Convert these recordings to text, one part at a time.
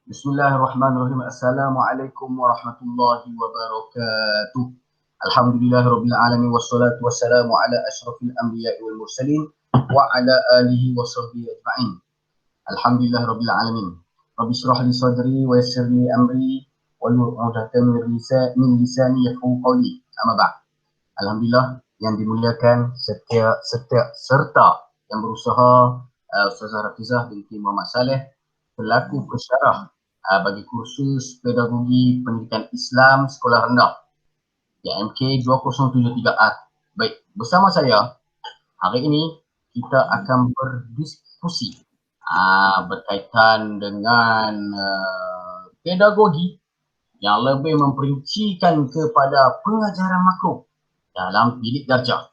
Bismillahirrahmanirrahim. Assalamualaikum warahmatullahi wabarakatuh. Alhamdulillahirabbil alamin wassalatu wassalamu ala asyrafil anbiya'i wal mursalin wa ala alihi wa sahbihi ajma'in. Alhamdulillahirabbil alamin. Rabbi shrah li sadri wa yassir li amri wahlul 'uqdatam min lisani yafqahu qawli. Amma ba'd. Alhamdulillah yang dimuliakan setiap serta yang berusaha, Ustazah Rafizah binti Muhammad Saleh selaku pensyarah bagi kursus pedagogi pendidikan Islam sekolah rendah YMK 2073A. Baik, bersama saya hari ini kita akan berdiskusi berkaitan dengan pedagogi yang lebih memperincikan kepada pengajaran makro dalam bilik darjah.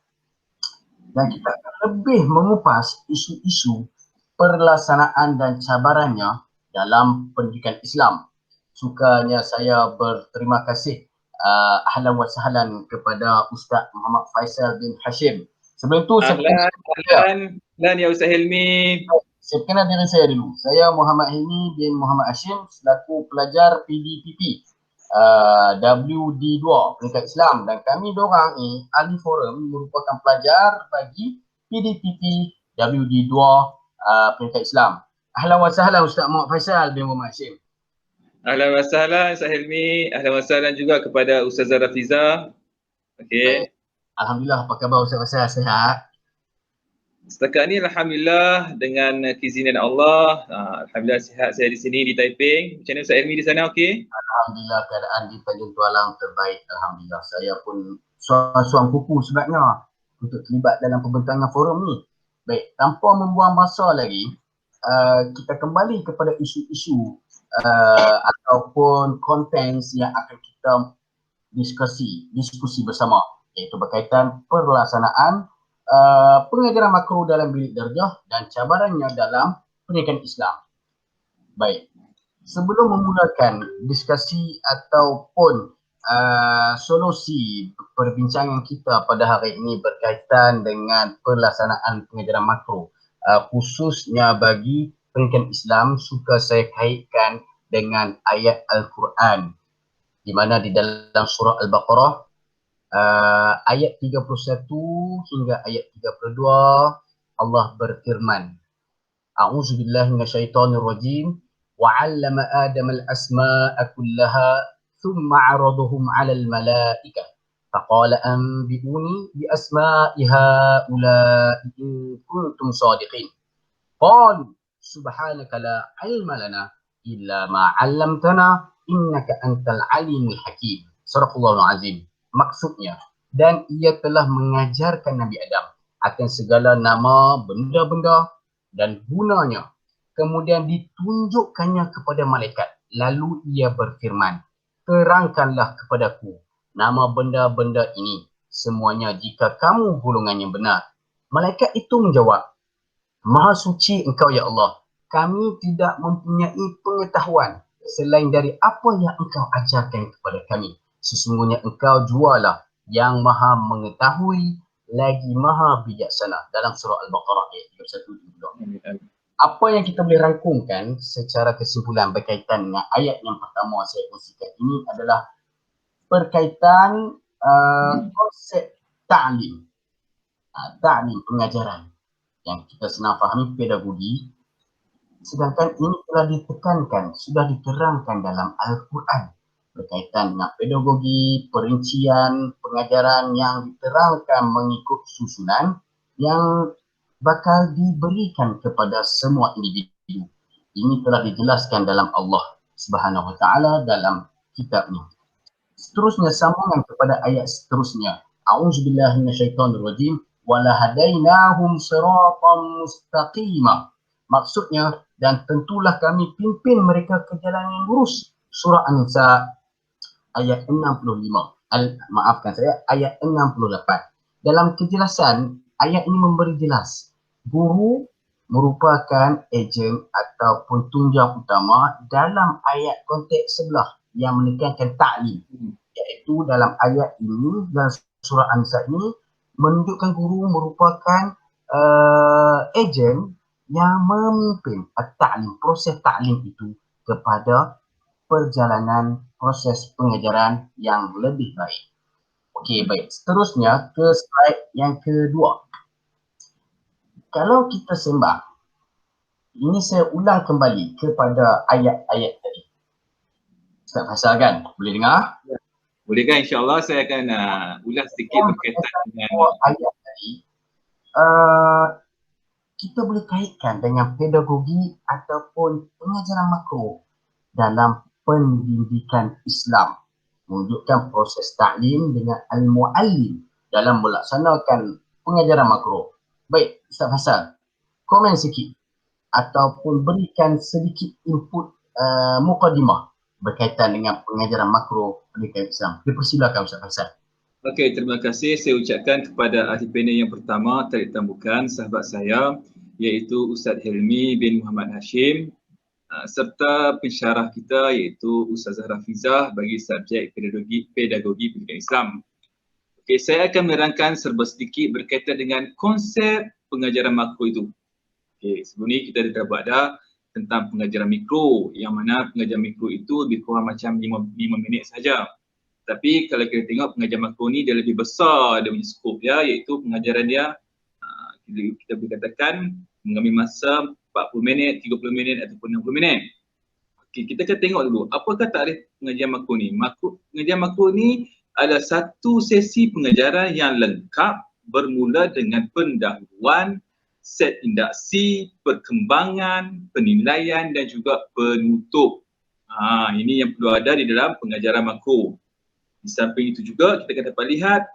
Dan kita akan lebih mengupas isu-isu perlaksanaan dan cabarannya dalam pendidikan Islam. Sukanya saya berterima kasih ahlan wa sahlan kepada Ustaz Muhammad Faisal bin Hashim. Sebelum tu saya ya Ustaz Hilmi. Saya kenal diri saya dulu. Saya Muhammad Hilmi bin Muhammad Hashim selaku pelajar PDPP WD2 Pendidikan Islam, dan kami dorang ni ahli forum merupakan pelajar bagi PDPP WD2 Pendidikan Islam. Ahlan wa sahlan Ustaz Muhammad Faisal bin Muhammad Hashim. Ahlan wa sahlan Ustaz Hilmi. Ahlan wa sahlan juga kepada Ustazah Rafizah. Okey. Alhamdulillah, apa khabar Ustaz Faisal? Sihat? Setakat ni alhamdulillah dengan keizinan Allah. Alhamdulillah sihat saya di sini di Taiping. Macam mana Ustaz Hilmi di sana, okey? Alhamdulillah keadaan di Tanjung Tualang terbaik. Alhamdulillah. Saya pun suam kuku sebabnya untuk terlibat dalam pembentangan forum ni. Baik, tanpa membuang masa lagi, kita kembali kepada isu-isu ataupun konten yang akan kita diskusi bersama, iaitu berkaitan perlaksanaan pengajaran makro dalam bilik darjah dan cabarannya dalam pendidikan Islam. Baik, sebelum memulakan diskusi ataupun solusi perbincangan kita pada hari ini berkaitan dengan pelaksanaan pengajaran makro, khususnya bagi pendidikan Islam, suka saya kaitkan dengan ayat Al-Quran, di mana di dalam surah Al-Baqarah ayat 31 hingga ayat 32 Allah berfirman, A'udzubillahi minasyaitonirrajim, wa 'allama Adama al-asma'a kullaha thumma 'aradahum 'alal malaikah faqala anbi'uni bi asma'i haula'i in kuntum shadiqin. Qalu subhanaka la 'ilma lana illa ma 'allamtana innaka antal 'alimul hakim. Surahul Azim. Maksudnya, dan ia telah mengajarkan Nabi Adam akan segala nama, benda-benda dan gunanya. Kemudian ditunjukkannya kepada malaikat. Lalu ia berfirman, terangkanlah kepadaku nama benda-benda ini semuanya jika kamu golongannya benar. Malaikat itu menjawab, Maha suci engkau ya Allah, kami tidak mempunyai pengetahuan selain dari apa yang engkau ajarkan kepada kami. Sesungguhnya engkau jualah yang maha mengetahui lagi maha bijaksana, dalam surah Al-Baqarah ayat 31-32. Apa yang kita boleh rangkumkan secara kesimpulan berkaitan dengan ayat yang pertama saya kongsikan ini adalah berkaitan konsep ta'lim, pengajaran yang kita senang fahami pedagogi, sedangkan ini telah ditekankan, sudah diterangkan dalam Al-Quran berkaitan dengan pedagogi, perincian pengajaran yang diterangkan mengikut susunan yang bakal diberikan kepada semua individu. Ini telah dijelaskan dalam Allah Subhanahu Wa Taala dalam kitabnya. Seterusnya, sambungan kepada ayat seterusnya. A'udzubillahi minasyaitonirrajim wa lahadainahum siratan mustaqima. Maksudnya, dan tentulah kami pimpin mereka ke jalan yang lurus. Surah An-Nisa ayat 65. Ayat 68. Dalam kejelasan, ayat ini memberi jelas, guru merupakan ejen ataupun tunjang utama dalam ayat konteks sebelah yang menekankan ta'lim, iaitu dalam ayat ini, dalam surah An-Nisa ini menunjukkan guru merupakan ejen yang memimpin ta'lim, proses ta'lim itu kepada perjalanan proses pengajaran yang lebih baik. Okey, baik. Seterusnya ke slide yang kedua. Kalau kita sembang, ini saya ulang kembali kepada ayat-ayat tadi. Ustaz Faisal kan? Boleh dengar? Boleh kan, insyaAllah saya akan ulas sedikit berkaitan dengan ayat tadi. Kita boleh kaitkan dengan pedagogi ataupun pengajaran makro dalam pendidikan Islam, menunjukkan proses taklim dengan al-muallim dalam melaksanakan pengajaran makro. Baik, Ustaz Faisal, komen sikit ataupun berikan sedikit input mukadimah berkaitan dengan pengajaran makro pendidikan Islam. Dipersilakan Ustaz Faisal. Okey, terima kasih saya ucapkan kepada ahli panel yang pertama, tarik tambukan sahabat saya iaitu Ustaz Helmi bin Muhammad Hashim, serta pensyarah kita iaitu Ustazah Rafizah bagi subjek pedagogi pendidikan Islam. Okey, saya akan menerangkan serba sedikit berkaitan dengan konsep pengajaran makro itu. Okey, sebelum ni kita dah buat dah tentang pengajaran mikro, yang mana pengajaran mikro itu lebih kurang macam 5 minit saja. Tapi kalau kita tengok pengajaran makro ni dia lebih besar dia punya skop dia, iaitu pengajaran dia kita boleh katakan mengambil masa 40 minit, 30 minit ataupun 60 minit. Okey, kita akan tengok dulu apakah tarikh pengajaran makro ni. Pengajaran makro ni adalah satu sesi pengajaran yang lengkap bermula dengan pendahuluan, set induksi, perkembangan, penilaian dan juga penutup. Ini yang perlu ada di dalam pengajaran makro. Di samping itu juga kita akan dapat lihat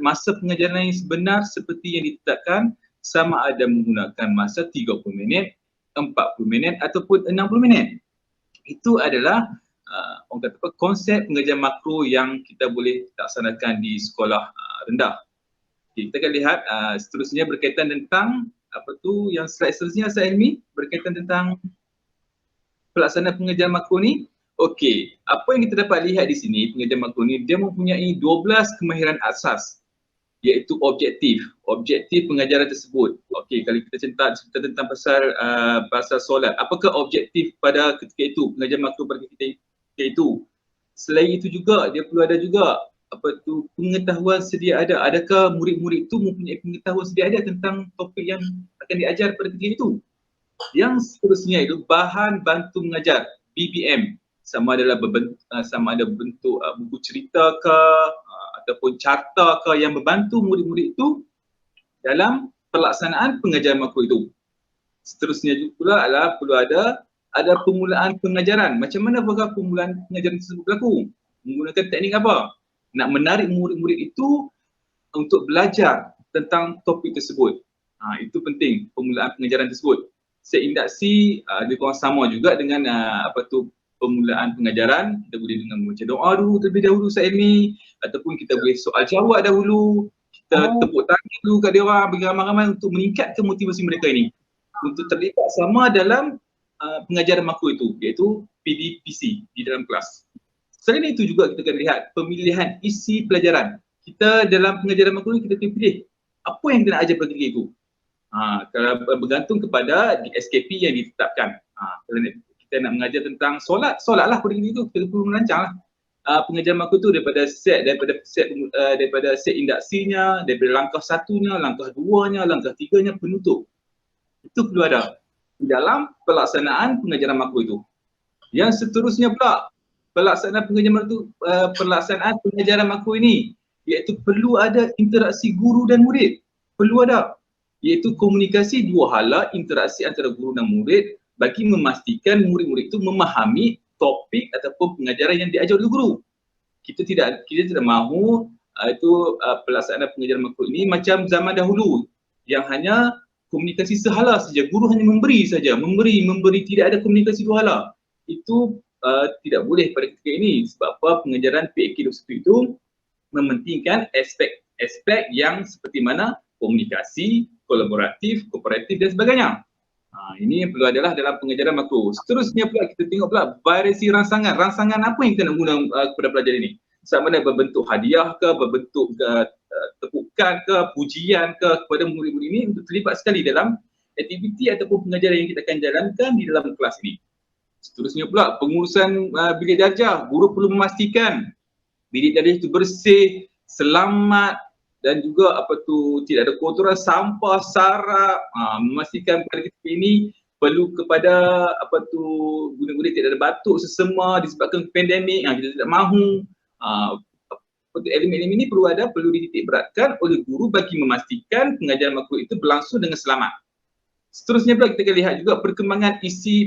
masa pengajaran yang sebenar seperti yang ditetapkan sama ada menggunakan masa 30 minit, 40 minit ataupun 60 minit. Itu adalah orang kata apa, konsep pengajaran makro yang kita boleh laksanakan di sekolah rendah. Okay, kita akan lihat seterusnya berkaitan tentang yang slide seterusnya Ustaz Helmi berkaitan tentang pelaksanaan pengajaran makro ni. Okey, apa yang kita dapat lihat di sini pengajaran makro ni dia mempunyai 12 kemahiran asas iaitu objektif pengajaran tersebut. Okey, kalau kita cerita tentang pasal solat, apakah objektif pada ketika itu pengajaran makro pada ketika itu? Selain itu juga dia perlu ada juga pengetahuan sedia ada. Adakah murid-murid itu mempunyai pengetahuan sedia ada tentang topik yang akan diajar pada ketika itu? Yang seterusnya itu bahan bantu mengajar, BBM. Sama ada bentuk buku cerita ke ataupun carta ke yang membantu murid-murid itu dalam pelaksanaan pengajaran makro itu. Seterusnya juga pula adalah perlu ada permulaan pengajaran. Macam mana apakah permulaan pengajaran tersebut berlaku? Menggunakan teknik apa? Nak menarik murid-murid itu untuk belajar tentang topik tersebut. Itu penting permulaan pengajaran tersebut. Seindaksi lebih kurang sama juga dengan permulaan pengajaran. Kita boleh dengan membaca doa dulu terlebih dahulu Ustaz Elmi, ataupun kita boleh soal jawab dahulu, kita tepuk tangan dulu kat dia orang bagi ramai-ramai untuk meningkatkan motivasi mereka ini untuk terlibat sama dalam pengajaran makro itu, iaitu PDPC di dalam kelas. Selain itu juga kita akan lihat pemilihan isi pelajaran. Kita dalam pengajaran makro ini kita pilih apa yang kita nak ajar pada ketika itu. Kalau bergantung kepada SKP yang ditetapkan. Kalau kita nak mengajar tentang solatlah pada ketika itu kita perlu merancanglah pengajaran makro itu daripada set induksinya, daripada langkah satunya, langkah duanya, langkah tiganya, penutup. Itu perlu ada di dalam pelaksanaan pengajaran makro itu. Yang seterusnya pula pelaksanaan pengajaran makro ini iaitu perlu ada interaksi guru dan murid. Perlu ada, iaitu komunikasi dua hala, interaksi antara guru dan murid bagi memastikan murid-murid itu memahami topik ataupun pengajaran yang diajar oleh guru. Kita tidak mahu pelaksanaan pengajaran makro ini macam zaman dahulu yang hanya komunikasi sehala saja, guru hanya memberi saja, memberi, tidak ada komunikasi dua hala. Itu tidak boleh pada ketika ini. Sebab apa? Pengajaran PAK 21 itu mementingkan aspek yang seperti mana komunikasi, kolaboratif, kooperatif dan sebagainya. Ini yang perlu adalah dalam pengajaran makro. Seterusnya pula kita tengok pula variasi rangsangan. Rangsangan apa yang kita nak guna kepada pelajar ini? Sama ada berbentuk hadiah ke, berbentuk tepukan ke, pujian ke kepada murid-murid ini untuk terlibat sekali dalam aktiviti ataupun pengajaran yang kita akan jalankan di dalam kelas ini. Seterusnya pula pengurusan bilik darjah, guru perlu memastikan bilik darjah itu bersih, selamat dan juga tidak ada kotoran, sampah, sarap. Memastikan pada kita ini perlu kepada guru-guru tidak ada batuk, sesema disebabkan pandemik, kita tidak mahu. Elemen-elemen ini perlu dititik beratkan oleh guru bagi memastikan pengajaran makro itu berlangsung dengan selamat. Seterusnya pula kita akan lihat juga perkembangan isi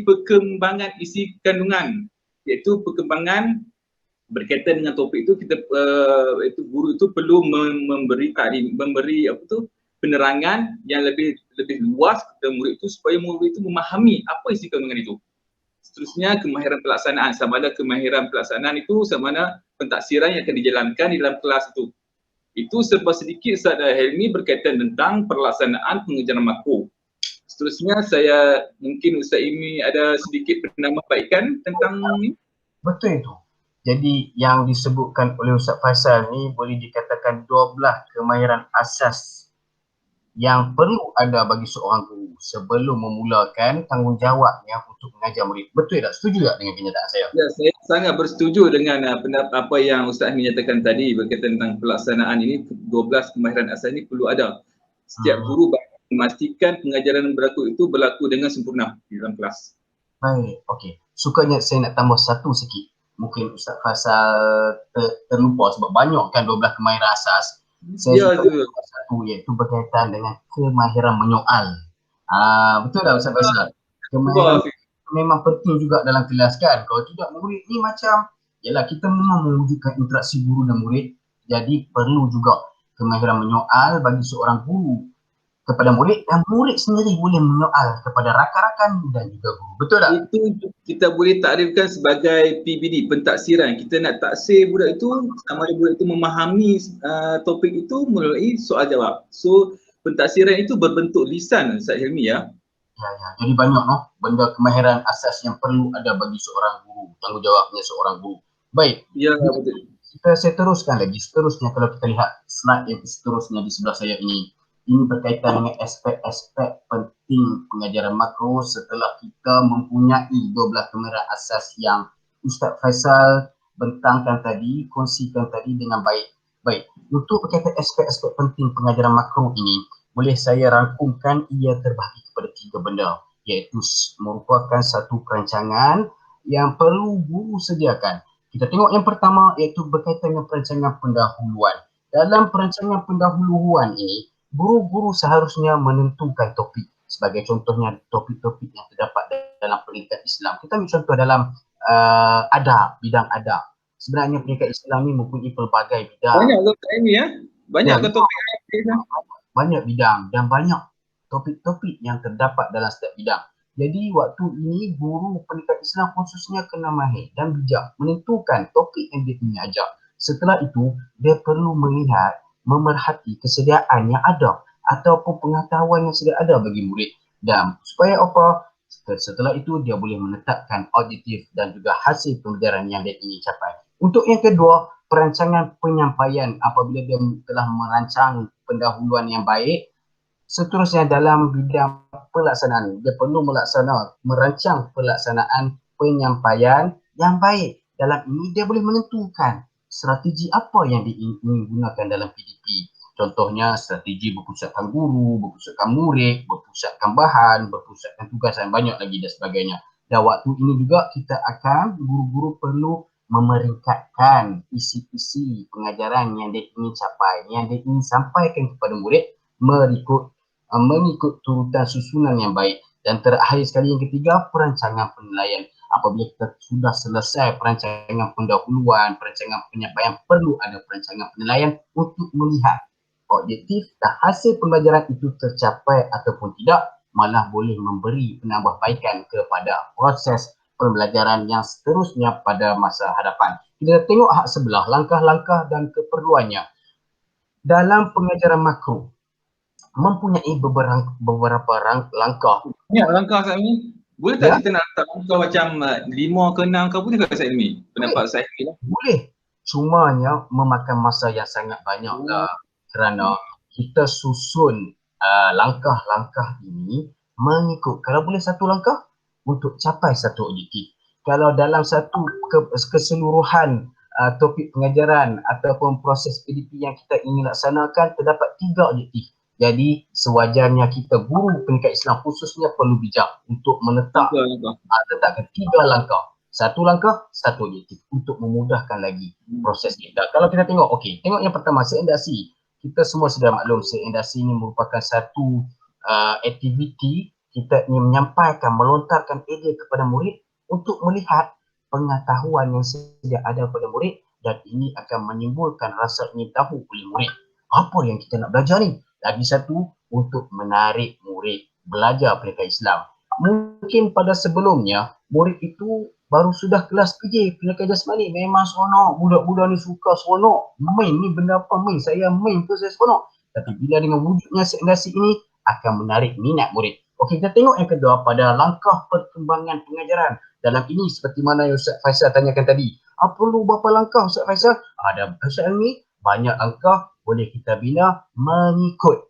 kandungan, iaitu perkembangan berkaitan dengan topik itu. Guru itu perlu memberi penerangan yang lebih luas kepada murid itu supaya murid itu memahami apa isi kandungan itu. Seterusnya kemahiran pelaksanaan, sama ada kemahiran pelaksanaan itu sama ada pentaksiran yang akan dijalankan di dalam kelas itu. Itu serba sedikit Ustaz Helmi berkaitan tentang pelaksanaan pengajaran makro. Seterusnya mungkin Ustaz Imi ada sedikit penambahbaikan tentang ini. Betul itu. Jadi yang disebutkan oleh Ustaz Faisal ni boleh dikatakan 12 kemahiran asas yang perlu ada bagi seorang guru sebelum memulakan tanggungjawabnya untuk mengajar murid. Betul tak? Setuju tak dengan kenyataan saya? Ya, saya sangat bersetuju dengan apa yang Ustaz menyatakan tadi berkaitan tentang pelaksanaan ini. 12 kemahiran asas ini perlu ada. Setiap guru memastikan pengajaran itu berlaku dengan sempurna di dalam kelas. Baik, okey. Sukanya saya nak tambah satu sikit. Mungkin Ustaz Faisal terlupa sebab banyak kan 12 kemahiran asas. Saya suka satu iaitu berkaitan dengan kemahiran menyoal. Betul tak Ustaz Faisal? Kemahiran memang penting juga dalam kelas kan. Kalau tidak murid ni macam, yalah kita memang mewujudkan interaksi guru dan murid. Jadi perlu juga kemahiran menyoal bagi seorang guru kepada murid dan murid sendiri boleh menyoal kepada rakan-rakan dan juga guru. Betul tak? Itu kita boleh takrifkan sebagai PBD, pentaksiran. Kita nak taksir budak itu sama ada budak itu memahami topik itu melalui soal jawab. So pentaksiran itu berbentuk lisan Ustaz Helmi ya. Ya. Jadi banyak benda kemahiran asas yang perlu ada bagi seorang guru, tanggungjawabnya seorang guru. Baik. Ya, betul. Saya teruskan lagi. Seterusnya kalau kita lihat slide yang seterusnya di sebelah saya ini berkaitan dengan aspek-aspek penting pengajaran makro setelah kita mempunyai 12 kemahiran asas yang Ustaz Faisal bentangkan tadi, kongsikan tadi dengan baik. Baik, untuk berkaitan aspek-aspek penting pengajaran makro ini, boleh saya rangkumkan ia terbahagi kepada 3 benda, iaitu merupakan satu perancangan yang perlu guru sediakan. Kita tengok yang pertama iaitu berkaitan dengan perancangan pendahuluan. Dalam perancangan pendahuluan ini, guru-guru seharusnya menentukan topik. Sebagai contohnya topik-topik yang terdapat dalam peringkat Islam. Kita ambil contoh dalam adab, bidang adab. Sebenarnya peringkat Islam ni mempunyai pelbagai bidang. Banyak topik ini ya? Banyak topik banyak bidang dan banyak topik-topik yang terdapat dalam setiap bidang. Jadi waktu ini guru peringkat Islam khususnya kena mahir dan bijak menentukan topik yang dia ingin ajar. Setelah itu, dia perlu melihat, memerhati kesediaan yang ada ataupun pengetahuan yang sedia ada bagi murid. Dan supaya apa? Setelah itu dia boleh menetapkan objektif dan juga hasil pembelajaran yang dia ingin capai. Untuk yang kedua, perancangan penyampaian apabila dia telah merancang pendahuluan yang baik. Seterusnya dalam bidang pelaksanaan, dia perlu merancang pelaksanaan penyampaian yang baik. Dalam ini dia boleh menentukan strategi apa yang diingin gunakan dalam PDP. Contohnya strategi berpusatkan guru, berpusatkan murid, berpusatkan bahan, berpusatkan tugas dan banyak lagi dan sebagainya. Dan waktu ini juga kita akan, guru-guru perlu memeringkatkan isi-isi pengajaran yang dia ingin capai, yang dia ingin sampaikan kepada murid mengikut turutan susunan yang baik. Dan terakhir sekali yang ketiga, perancangan penilaian. Apabila kita sudah selesai perancangan pendahuluan, perancangan penyampaian, perlu ada perancangan penilaian untuk melihat objektif dan hasil pembelajaran itu tercapai ataupun tidak, malah boleh memberi penambahbaikan kepada proses pembelajaran yang seterusnya pada masa hadapan. Kita tengok hak sebelah, langkah-langkah dan keperluannya. Dalam pengajaran makro, mempunyai beberapa langkah. Ya, langkah saya ni. Boleh tak kita nak langkah macam 5 ke 6 ke boleh tak saya ni? Pendapat saya ni lah. Boleh. Cumanya memakan masa yang sangat banyak lah. Kerana kita susun langkah-langkah ini mengikut, kalau boleh satu langkah untuk capai satu objektif. kalau dalam satu keseluruhan topik pengajaran ataupun proses PDP yang kita ingin laksanakan terdapat 3 objektif. Jadi sewajarnya kita guru pendidikan Islam khususnya perlu bijak untuk letakkan 3 langkah. 1 langkah, 1 objektif untuk memudahkan lagi proses kita. Kalau kita tengok, okey, tengok yang pertama, seindaksi. Kita semua sudah maklum seindaksi ini merupakan satu aktiviti kita ingin menyampaikan, melontarkan idea kepada murid untuk melihat pengetahuan yang sedia ada pada murid dan ini akan menimbulkan rasa ingin tahu oleh murid. Apa yang kita nak belajar ni? Lagi satu, untuk menarik murid belajar pendidikan Islam. Mungkin pada sebelumnya, murid itu baru sudah kelas PJ, pendidikan jasmani, memang seronok. Budak-budak ni suka seronok. Main ni benda apa? Main. Saya main pun saya seronok. Tapi bila dengan wujudnya seindaksi ini, akan menarik minat murid. Okey, kita tengok yang kedua pada langkah perkembangan pengajaran. Dalam ini seperti mana yang Ustaz Faisal tanyakan tadi. Perlu berapa langkah Ustaz Faisal? Ada Ustaz Ilmi, banyak langkah boleh kita bina mengikut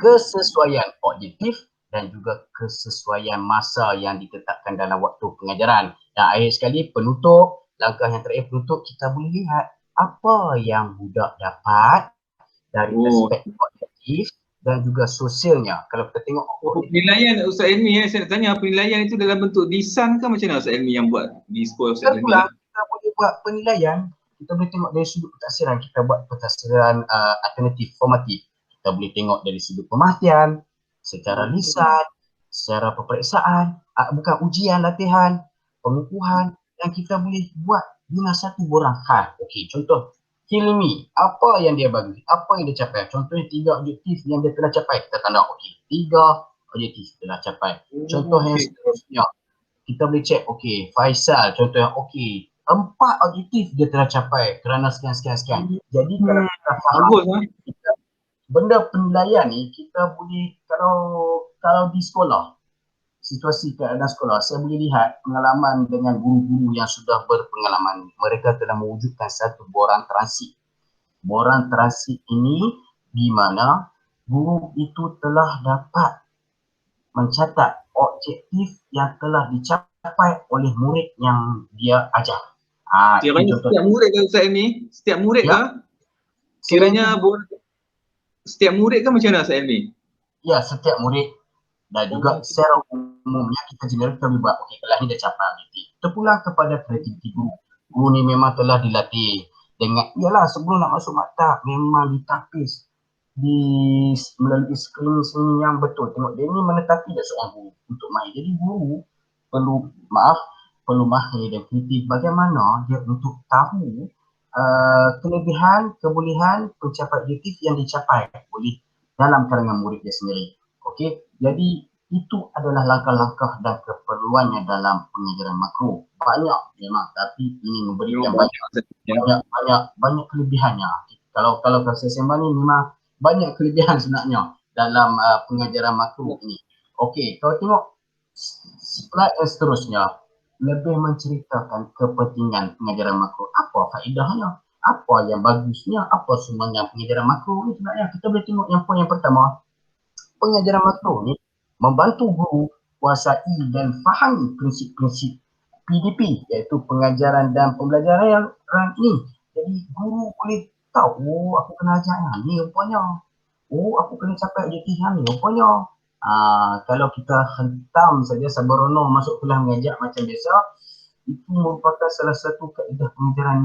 kesesuaian objektif dan juga kesesuaian masa yang ditetapkan dalam waktu pengajaran. Dan akhir sekali penutup, langkah yang terakhir penutup, kita boleh lihat apa yang budak dapat dari aspek objektif dan juga sosialnya. Kalau kita tengok penilaian Ustaz Ilmi, saya nak tanya penilaian itu dalam bentuk lisan ke macam mana Ustaz Ilmi yang buat di sekolah Ustaz Ilmi? Kita boleh buat penilaian, kita boleh tengok dari sudut pentafsiran, kita buat pentafsiran alternatif, formatif. Kita boleh tengok dari sudut pemerhatian, secara lisan, secara peperiksaan, bukan ujian, latihan, pengukuhan, dan kita boleh buat bina satu borang khas. Okey, contoh Hilmi, apa yang dia bagi, apa yang dia capai. Contohnya 3 objektif yang dia telah capai, kita tanda okey, 3 objektif telah capai. Contoh yang seterusnya, kita boleh cek, okey, Faisal, contoh yang okey, 4 objektif dia telah capai kerana sekian. Jadi kalau kita faham, benda penilaian ni kita boleh, kalau di sekolah, situasi keadaan sekolah, saya boleh lihat pengalaman dengan guru-guru yang sudah berpengalaman. Mereka telah mewujudkan satu borang transit. Borang transit ini di mana guru itu telah dapat mencatat objektif yang telah dicapai oleh murid yang dia ajar. Kiranya setiap murid ke Ustaz Ilmi? Setiap murid ke? Kiranya setiap murid ke macam mana Ustaz Ilmi? Ya, setiap murid. Dan juga secara umumnya kita general kita boleh buat, okey, kelas ni dah capai objektif. Terpulang kepada kreativiti guru. Guru ni memang telah dilatih dengan, ialah sebelum nak masuk maktab memang ditapis melalui screen yang betul. Tengok dia ni menetapi dah seorang guru untuk main. Jadi guru perlu mahir dan kreatif bagaimana dia untuk tahu kelebihan, kebolehan, pencapaian objektif yang dicapai oleh dalam kalangan murid dia sendiri. Okey, jadi itu adalah langkah-langkah dan keperluannya dalam pengajaran makro. Banyak memang, tapi ini memberikan banyak kelebihannya. Kalau saya sembang ni memang banyak kelebihan sebenarnya dalam pengajaran makro ini. Okey, kalau tengok slide yang seterusnya, lebih menceritakan kepentingan pengajaran makro. Apa faedahnya? Apa yang bagusnya? Apa sebenarnya pengajaran makro ni sebenarnya? Kita boleh tengok yang poin yang pertama. Pengajaran makro ni membantu guru kuasai dan fahami prinsip-prinsip PDP, iaitu pengajaran dan pembelajaran yang ini. Jadi guru boleh tahu, aku kena ajar yang ni rupanya. Aku kena capai objektif yang ni rupanya. Kalau kita hentam saja sabarono masuk kelas mengajar macam biasa, itu merupakan salah satu kaedah pengajaran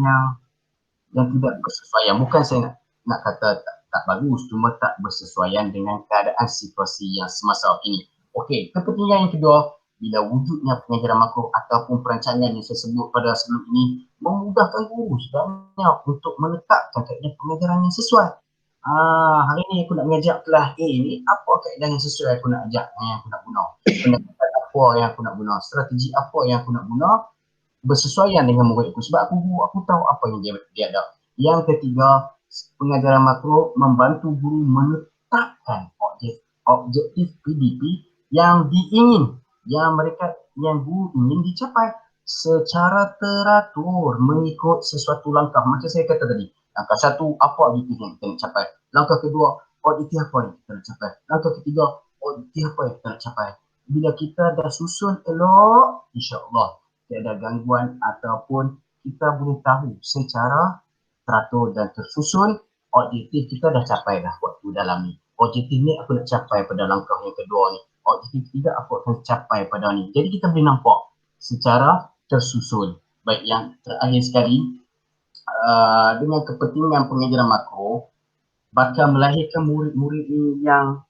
yang tidak bersesuaian. Bukan saya nak kata tak bagus, cuma tak bersesuaian dengan keadaan situasi yang semasa ini. Okey, kepentingan yang kedua, bila wujudnya pengajaran makro ataupun perancangan yang saya sebut pada sebelum ini memudahkan guru sebenarnya untuk meletakkan kaedah pengajaran yang sesuai. Hari ni aku nak mengajar kelas A ni, apa kaedah yang sesuai aku nak ajar, yang aku nak guna, pendekatan apa yang aku nak guna, strategi apa yang aku nak guna, bersesuaian dengan murid aku. Sebab aku tahu apa yang dia ada. Yang ketiga, pengajaran makro membantu guru menetapkan objektif PDP yang guru ingin dicapai secara teratur mengikut sesuatu langkah. Macam saya kata tadi, langkah 1, apa objektif yang kita nak capai. Langkah kedua, objektif apa yang kita nak capai. Langkah ketiga, objektif apa yang kita nak capai. Bila kita dah susun elok, insya-Allah tiada gangguan ataupun kita boleh tahu secara teratur dan tersusun objektif kita dah capai dah waktu dalam ni. Objektif ni aku nak capai pada langkah yang kedua ni. Objektif ketiga aku akan capai pada ni. Jadi kita boleh nampak secara tersusun. Baik, yang terakhir sekali, dengan kepentingan pengajaran makro bakal melahirkan murid-murid yang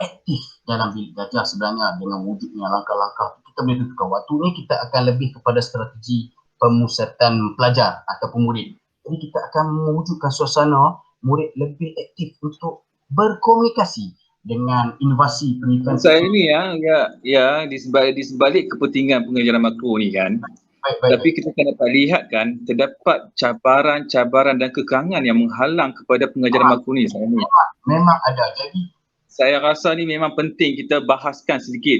aktif dalam bilik darjah sebenarnya. Dengan wujudnya langkah-langkah kita boleh tentukan waktu ni kita akan lebih kepada strategi pemusatan pelajar atau murid. Jadi kita akan mewujudkan suasana murid lebih aktif untuk berkomunikasi dengan inovasi pendidikan. Saya ini di sebalik kepentingan pengajaran makro ni kan. Tapi kita akan dapat lihat kan, terdapat cabaran-cabaran dan kekangan yang menghalang kepada pengajaran makro ni. Memang ada. Jadi saya rasa ni memang penting kita ulaskan sikit.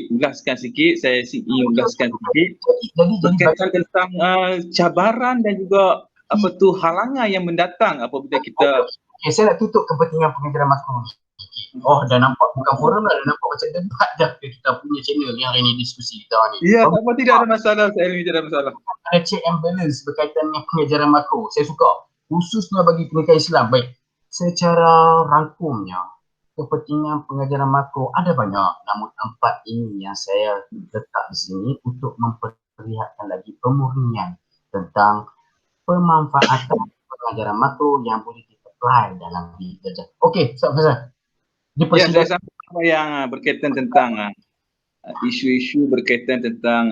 Saya ingin ulaskan sikit berkaitan tentang cabaran dan juga halangan yang mendatang apabila kita. Okay, saya nak tutup kepentingan pengajaran makro ni. Oh, dah nampak bukan forum dah nampak macam debat dah kita punya channel yang hari ni diskusi kita ni. Ya, tidak ada masalah, saya tidak ada masalah. Ada check and balance berkaitan dengan pengajaran makro. Saya suka, khususnya bagi pendidikan Islam. Baik, secara rangkumnya, kepentingan pengajaran makro ada banyak. Namun 4 ini yang saya letak di sini untuk memperlihatkan lagi pemurnian tentang pemanfaatan pengajaran makro yang boleh kita apply dalam bilik darjah. Okey, Ustaz Faizal. Ya, saya sama yang berkaitan tentang isu-isu berkaitan tentang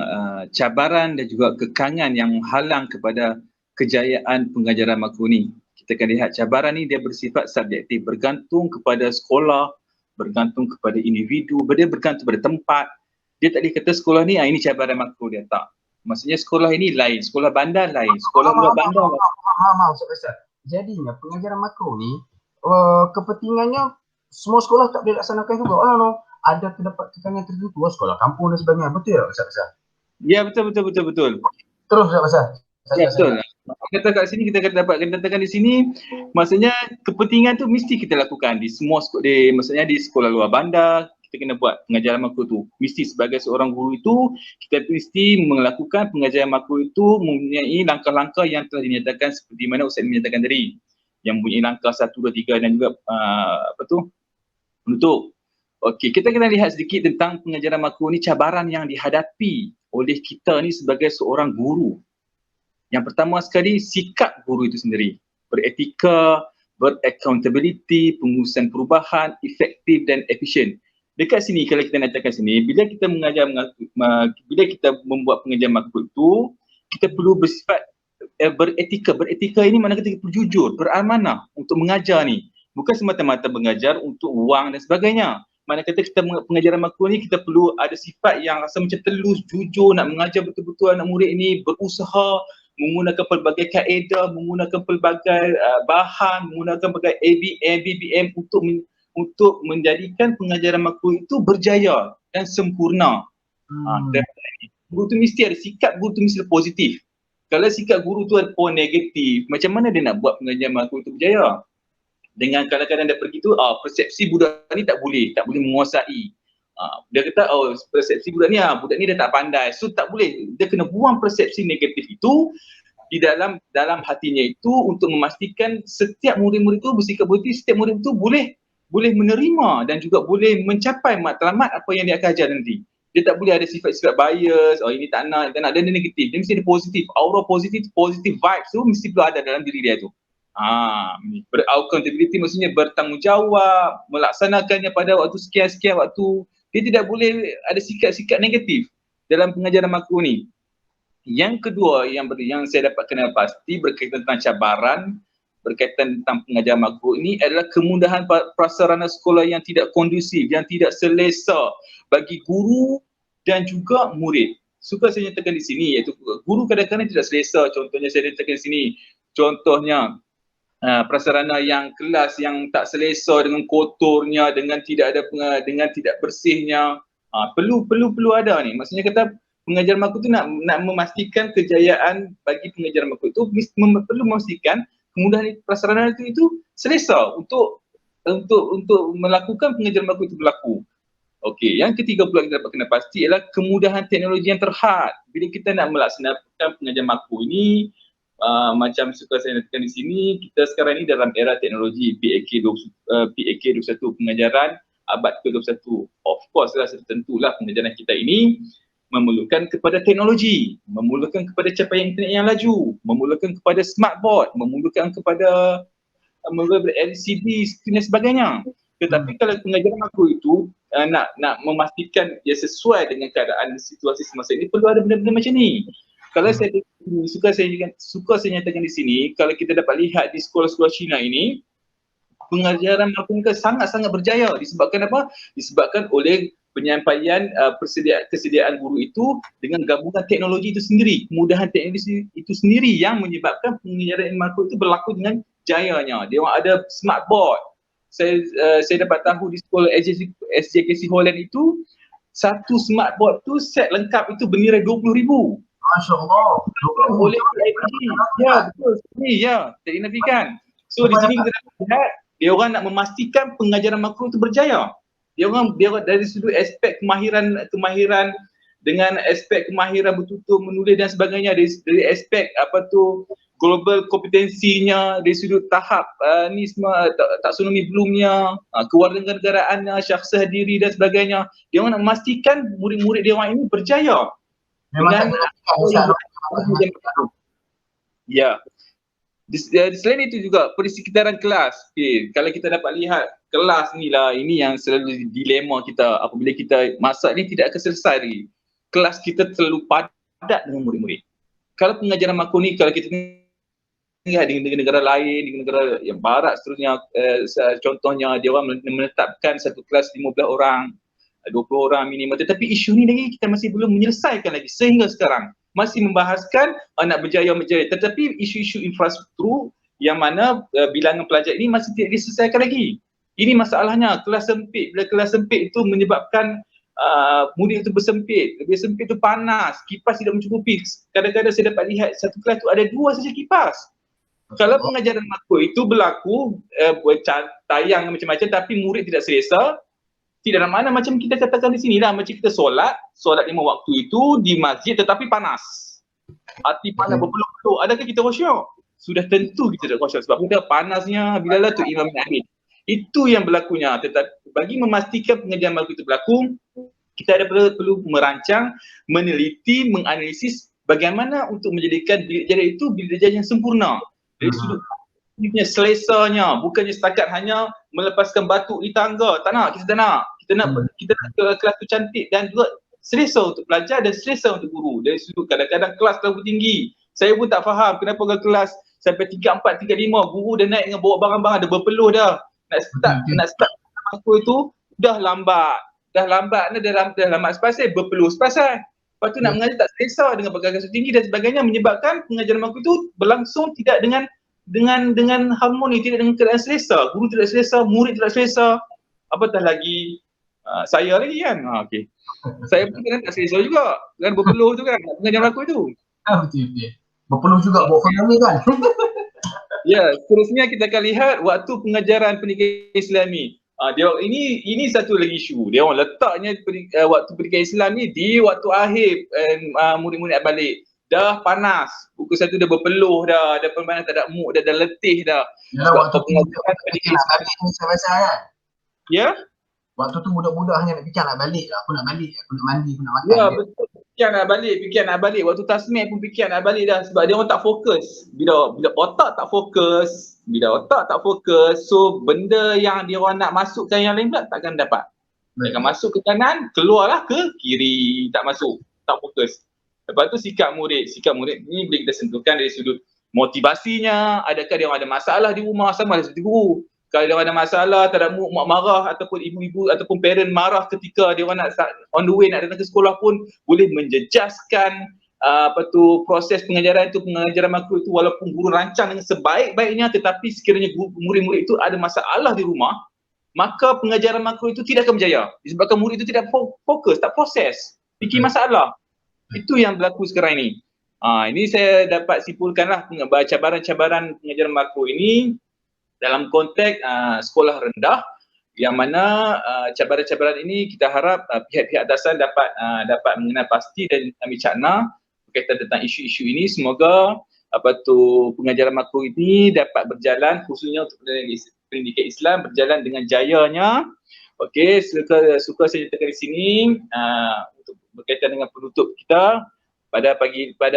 cabaran dan juga kekangan yang menghalang kepada kejayaan pengajaran makro ni. Kita akan lihat cabaran ni dia bersifat subjektif, bergantung kepada sekolah, bergantung kepada individu, dia bergantung pada tempat. Dia tak boleh kata sekolah ni ini cabaran makro dia, tak. Maksudnya sekolah ini lain, sekolah bandar lain, sekolah luar bandar lain. Jadinya pengajaran makro ni kepentingannya semua sekolah tak boleh laksanakan juga. Ada terdapat kekangan tertentu, sekolah kampung dan sebagainya. Betul tak Ustaz Faizal? Ya, betul. Terus Ustaz Faizal. Ya, betul. Kata kat sini kita akan dapat katakan di sini, maksudnya kepentingan tu mesti kita lakukan di semua maksudnya di sekolah luar bandar, kita kena buat pengajaran makro tu. Mesti sebagai seorang guru itu, kita mesti melakukan pengajaran makro itu mempunyai langkah-langkah yang telah dinyatakan seperti mana Ustaz menyatakan tadi. Yang mempunyai langkah 1, 2, 3 dan juga untuk. Okey, kita kena lihat sedikit tentang pengajaran makro ni, cabaran yang dihadapi oleh kita ni sebagai seorang guru. Yang pertama sekali, sikap guru itu sendiri. Beretika, beraccountability, pengurusan perubahan, efektif dan efisien. Dekat sini, kalau kita nyatakan sini, bila kita bila kita membuat pengajaran makro itu, kita perlu bersifat beretika. Beretika ini mana kita perlu jujur, beramanah untuk mengajar ni. Bukan semata-mata mengajar untuk wang dan sebagainya. Mana kata kita pengajaran makro ni kita perlu ada sifat yang rasa macam telus, jujur, nak mengajar betul-betul anak murid ini, berusaha, menggunakan pelbagai kaedah, menggunakan pelbagai bahan, menggunakan pelbagai BBM untuk menjadikan pengajaran makro itu berjaya dan sempurna. Guru tu mesti ada sikap, guru tu mesti positif. Kalau sikap guru tu ada negatif, macam mana dia nak buat pengajaran makro itu berjaya? Dengan kadang-kadang dia pergi tu, persepsi budak ni tak boleh menguasai. Dia kata, persepsi budak ni dah tak pandai. So tak boleh, dia kena buang persepsi negatif itu di dalam hatinya itu untuk memastikan setiap murid-murid itu bersikap positif, setiap murid itu boleh menerima dan juga boleh mencapai matlamat apa yang dia akan ajar nanti. Dia tak boleh ada sifat-sifat bias, ini tak nak, dan negatif. Dia mesti ada positif, aura positif vibes tu mesti perlu ada dalam diri dia tu. Accountability maksudnya bertanggungjawab, melaksanakannya pada waktu sekian waktu. Dia tidak boleh ada sikap-sikap negatif dalam pengajaran makro ni. Yang kedua yang saya dapat kenal pasti berkaitan tentang cabaran, berkaitan tentang pengajaran makro ini adalah kemudahan prasarana sekolah yang tidak kondusif, yang tidak selesa bagi guru dan juga murid. Suka saya nyatakan di sini, iaitu guru kadang-kadang tidak selesa. Contohnya saya nyatakan di sini, contohnya prasarana yang kelas yang tak selesa dengan kotornya, dengan tidak bersihnya, perlu ada ni. Maksudnya kata pengajaran makro tu nak memastikan kejayaan bagi pengajaran makro itu perlu memastikan kemudahan prasarana itu selesa untuk melakukan pengajaran makro itu berlaku. Okey, yang ketiga pula kita dapat kena pasti ialah kemudahan teknologi yang terhad. Bila kita nak melaksanakan pengajian makro ini, macam suka saya nyatakan di sini, kita sekarang ni dalam era teknologi PAK 21 pengajaran abad ke-21. Of course lah, tentulah pengajaran kita ini memerlukan kepada teknologi, memerlukan kepada capaian internet yang laju, memerlukan kepada smartboard, memerlukan kepada LCD, skrin dan sebagainya. Tetapi kalau pengajaran makro itu nak memastikan dia sesuai dengan keadaan situasi semasa ini, perlu ada benda-benda macam ni. Kalau saya suka saya nyatakan di sini, kalau kita dapat lihat di sekolah-sekolah Cina ini, pengajaran makro ini sangat-sangat berjaya. Disebabkan apa? Disebabkan oleh penyampaian kesediaan guru itu dengan gabungan teknologi itu sendiri, kemudahan teknologi itu sendiri yang menyebabkan pengajaran makro itu berlaku dengan jayanya. Dia orang ada smartboard. Saya dapat tahu di sekolah SJKC Holland itu, satu smartboard tu set lengkap itu bernilai 20,000. Masya Allah. Oleh PIPG. Ya, betul. Ya, signifikan. So di sini kita dapat lihat dia orang nak memastikan pengajaran makro itu berjaya. Dia orang dari sudut aspek kemahiran dengan aspek kemahiran bertutur, menulis dan sebagainya, dari aspek global kompetensinya, dari sudut tahap ni semua taksonomi Bloomnya, kewarganegaraannya, syakhsah diri dan sebagainya. Dia orang nak memastikan murid-murid dia orang ini berjaya. Dengan ya. Selain itu juga persekitaran kelas. Okay, kalau kita dapat lihat kelas ni lah, ini yang selalu dilema kita apabila kita masa ni tidak akan selesai lagi. Kelas kita terlalu padat dengan murid-murid. Kalau pengajaran makro ni, kalau kita lihat di negara lain, di negara yang barat seterusnya, contohnya dia orang menetapkan satu kelas 15 orang, 20 orang minimum, tetapi isu ni lagi kita masih belum menyelesaikan lagi sehingga sekarang. Masih membahaskan nak berjaya, tetapi isu-isu infrastruktur yang mana bilangan pelajar ini masih tidak diselesaikan lagi. Ini masalahnya, kelas sempit. Bila kelas sempit itu menyebabkan murid itu bersempit, lebih sempit itu panas, kipas tidak mencukupi. Kadang-kadang saya dapat lihat satu kelas itu ada 2 saja kipas. Kalau pengajaran makro itu berlaku tayang macam-macam tapi murid tidak selesa, tidak ada mana macam kita katakan di sini lah, macam kita solat 5 waktu itu di masjid tetapi panas. Hati panas berpeluh-peluh, adakah kita khusyuk? Sudah tentu kita tidak khusyuk sebab kita panasnya bila lah tu imam Nabi. Itu yang berlakunya. Tetapi bagi memastikan pengajaran makro itu berlaku, kita ada perlu merancang, meneliti, menganalisis bagaimana untuk menjadikan bilik darjah itu bilik darjah yang sempurna. Dari sudut selesanya, bukannya setakat hanya melepaskan batu di tangga. Tak nak, kita tak nak. Kita nak kelas tu cantik dan juga selesa untuk pelajar dan selesa untuk guru. Dari sudut kadang-kadang kelas terlalu tinggi. Saya pun tak faham kenapa kelas sampai 3, 4, 3, 5 guru dah naik dengan bawa barang-barang, dah berpeluh dah. Nak start aku itu dah lambat. Dah lambat sepasal, berpeluh sepasal. Lepas tu nak mengajar tak selesa dengan pergerakan tinggi dan sebagainya, menyebabkan pengajaran makro itu berlangsung tidak dengan harmoni, tidak dengan keadaan selesa. Guru tidak selesa, murid tidak selesa. Apatah lagi saya lagi kan. Okey. Saya pun kan tak selesa juga. Kan berpeluh tu kan pengajaran makro itu. Betul. Berpeluh juga buat firman ni kan. Ya, seterusnya kita akan lihat waktu pengajaran pendidikan Islami. Dia ini satu lagi isu. Dia orang letaknya waktu pendidikan Islam ni di waktu akhir murid-murid nak balik. Dah panas. Pukul 1 dah berpeluh dah. Dah permainan tak ada mood dah letih dah. Ya, waktu pengajaran pendidikan Islam ni saya kan. Ya? Waktu tu budak-budak hanya nak fikir nak balik lah. Aku nak balik, aku nak mandi, aku nak makan. Ya, betul. Fikir nak balik. Waktu tasmih pun fikir nak balik dah sebab dia orang tak fokus. Bila otak tak fokus, so benda yang dia orang nak masukkan yang lain pula takkan dapat. Mereka masuk ke kanan, keluarlah ke kiri, tak masuk, tak fokus. Lepas tu sikap murid ni boleh kita sentuhkan dari sudut motivasinya, adakah dia orang ada masalah di rumah sama ada seperti guru. Kalau dia orang ada masalah, tak ada mood, mak marah ataupun ibu-ibu ataupun parent marah ketika dia orang nak on the way nak datang ke sekolah pun boleh menjejaskan proses pengajaran makro itu walaupun guru rancang dengan sebaik-baiknya tetapi sekiranya murid-murid itu ada masalah di rumah, maka pengajaran makro itu tidak akan berjaya disebabkan murid itu tidak fokus, tak proses, fikir masalah. Itu yang berlaku sekarang ini. Ini saya dapat simpulkanlah cabaran-cabaran pengajaran makro ini dalam konteks sekolah rendah yang mana cabaran-cabaran ini kita harap pihak-pihak atasan dapat mengenal pasti dan ambil cakna berkaitan tentang isu-isu ini. Semoga pengajaran makro ini dapat berjalan khususnya untuk pendidikan Islam berjalan dengan jayanya. Okey, suka saya nyatakan di sini untuk berkaitan dengan penutup kita pada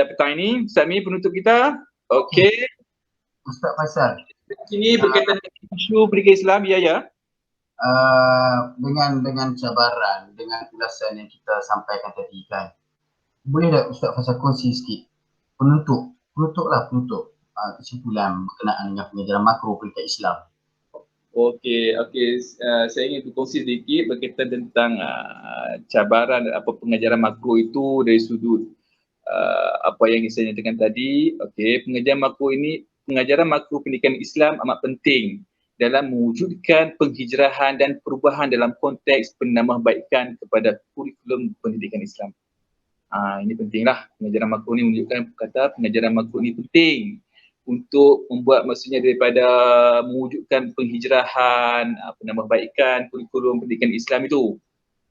petang ini. Sami penutup kita. Okey. Ustaz Faisal. Sini berkaitan dengan isu pendidikan Islam, ya. Dengan cabaran, dengan ulasan yang kita sampaikan tadi kan, boleh tak Ustaz Faisal kongsi sikit penutup kesimpulan berkenaan dengan pengajaran makro pendidikan Islam? Okey, saya ingin berkongsi sedikit berkaitan tentang cabaran pengajaran makro itu dari sudut apa yang saya nyatakan tadi. Okey, pengajaran makro pendidikan Islam amat penting dalam mewujudkan penghijrahan dan perubahan dalam konteks penambahbaikan kepada kurikulum pendidikan Islam. Ini pentinglah, pengajaran makro ni menunjukkan kata pengajaran makro ni penting untuk membuat maksudnya daripada mewujudkan penghijrahan, penambahbaikan kurikulum pendidikan Islam itu.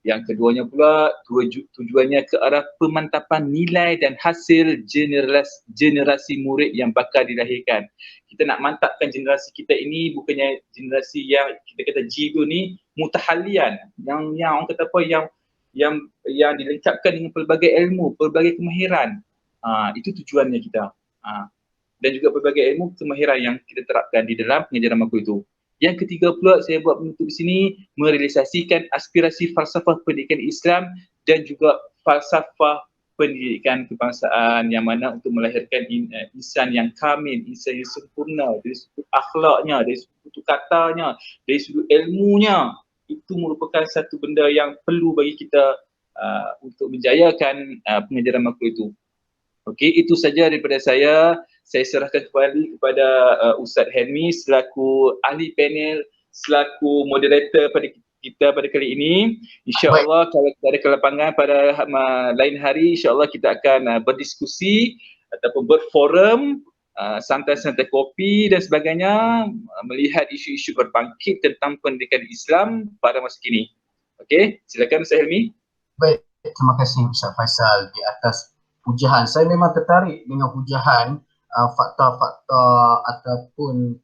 Yang keduanya pula tujuannya ke arah pemantapan nilai dan hasil generasi murid yang bakal dilahirkan. Kita nak mantapkan generasi kita ini bukannya generasi yang kita kata G tu ni mutahalian, yang orang kata apa, yang dilengkapkan dengan pelbagai ilmu, pelbagai kemahiran. Itu tujuannya kita. Dan juga pelbagai ilmu kemahiran yang kita terapkan di dalam pengajaran makro itu. Yang ketiga pula saya buat penutup di sini, merealisasikan aspirasi falsafah pendidikan Islam dan juga falsafah pendidikan kebangsaan yang mana untuk melahirkan insan yang kamil, insan yang sempurna dari sudut akhlaknya, dari sudut katanya, dari sudut ilmunya. Itu merupakan satu benda yang perlu bagi kita untuk menjayakan pengajaran makro itu. Okey, itu saja daripada saya. Saya serahkan kembali kepada Ustaz Helmi selaku ahli panel, selaku moderator pada kita pada kali ini. InsyaAllah kalau kita ada kelapangan pada lain hari, insyaAllah kita akan berdiskusi ataupun berforum, santai-santai kopi dan sebagainya, melihat isu-isu berbangkit tentang pendidikan Islam pada masa kini. Okey, silakan Ustaz Helmi. Baik, terima kasih Ustaz Faisal di atas pujahan. Saya memang tertarik dengan pujahan fakta-fakta ataupun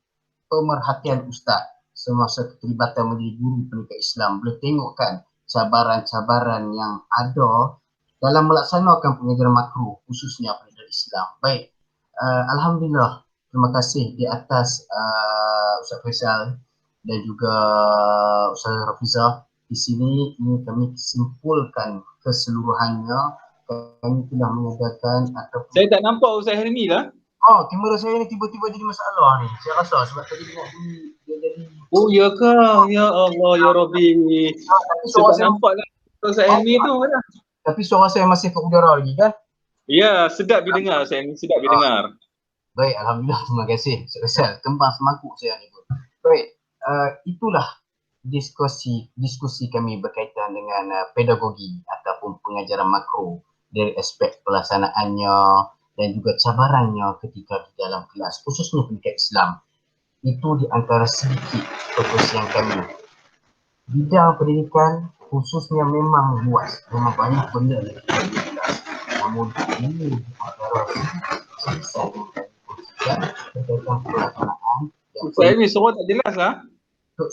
pemerhatian Ustaz semasa keterlibatan menjadi guru pendidikan Islam. Boleh tengok kan cabaran-cabaran yang ada dalam melaksanakan pengajaran makro khususnya pendidikan Islam. Baik, Alhamdulillah, terima kasih di atas Ustaz Faisal dan juga Ustaz Rafizah. Di sini ini kami simpulkan keseluruhannya. Kami telah mengadakan ataupun... Saya tak nampak Ustaz Helmi lah. Kamera saya ni tiba-tiba jadi masalah ni. Saya rasa sebab tadi tengok dia jadi... Oh ya ke? Ya Allah, ya Rabbi. Saya tak nampak lah Ustaz Helmi tu lah. Tapi suara saya masih ke udara lagi kan? Ya, sedap didengar Ustaz Helmi, sedap didengar. Baik, Alhamdulillah, terima kasih. Ustaz, kembang semangkuk saya ni pun. Baik, itulah diskusi kami berkaitan dengan pedagogi ataupun pengajaran makro dari aspek pelaksanaannya dan juga cabarannya ketika di dalam kelas, khususnya pendidikan Islam. Itu di antara sedikit fokus yang kami. Bidang pendidikan khususnya memang luas, memang banyak benda yang kita di kelas. Namun ini di antara sisa yang kami kongsikan berkaitan pelaksanaan. Saya ni suara tak jelas lah.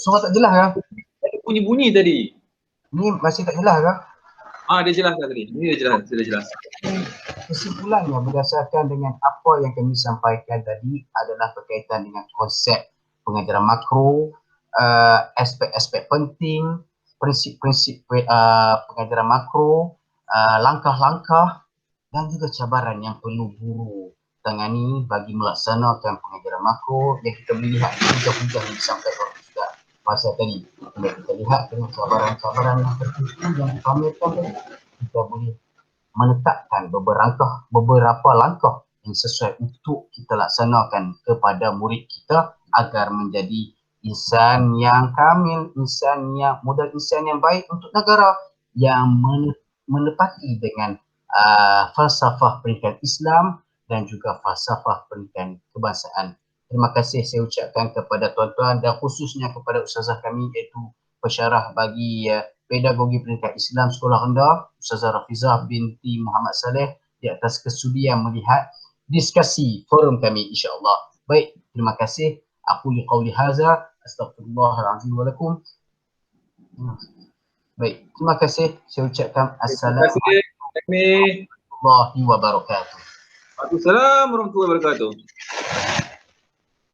Suara tak jelas kan? Ada bunyi-bunyi tadi. Ni masih tak jelas kan? Dia jelas dah tadi. Ini dah jelas. Kesimpulannya berdasarkan dengan apa yang kami sampaikan tadi adalah berkaitan dengan konsep pengajaran makro, aspek-aspek penting, prinsip-prinsip pengajaran makro, langkah-langkah dan juga cabaran yang perlu guru tangani bagi melaksanakan pengajaran makro yang kita melihat hujah-hujah yang disampaikan Ustaz Faisal tadi. Bila kita lihat dengan cabaran-cabaran yang tertentu yang dipamerkan tadi, kita boleh menetapkan beberapa langkah yang sesuai untuk kita laksanakan kepada murid kita agar menjadi insan yang kamil, modal insan yang baik untuk negara yang menepati dengan falsafah pendidikan Islam dan juga falsafah pendidikan kebangsaan. Terima kasih saya ucapkan kepada tuan-tuan dan khususnya kepada ustazah kami iaitu Pensyarah bagi Pedagogi Pendidikan Islam Sekolah Rendah, Ustazah Rafizah binti Muhammad Saleh, di atas kesudian melihat diskusi forum kami, insya-Allah. Baik, terima kasih. Aku liqauli hadza, astaghfirullahalazim wa lakum. Baik, terima kasih. Saya ucapkan Terima kasih. Assalamualaikum warahmatullahi wabarakatuh. Waalaikumsalam warahmatullahi wabarakatuh.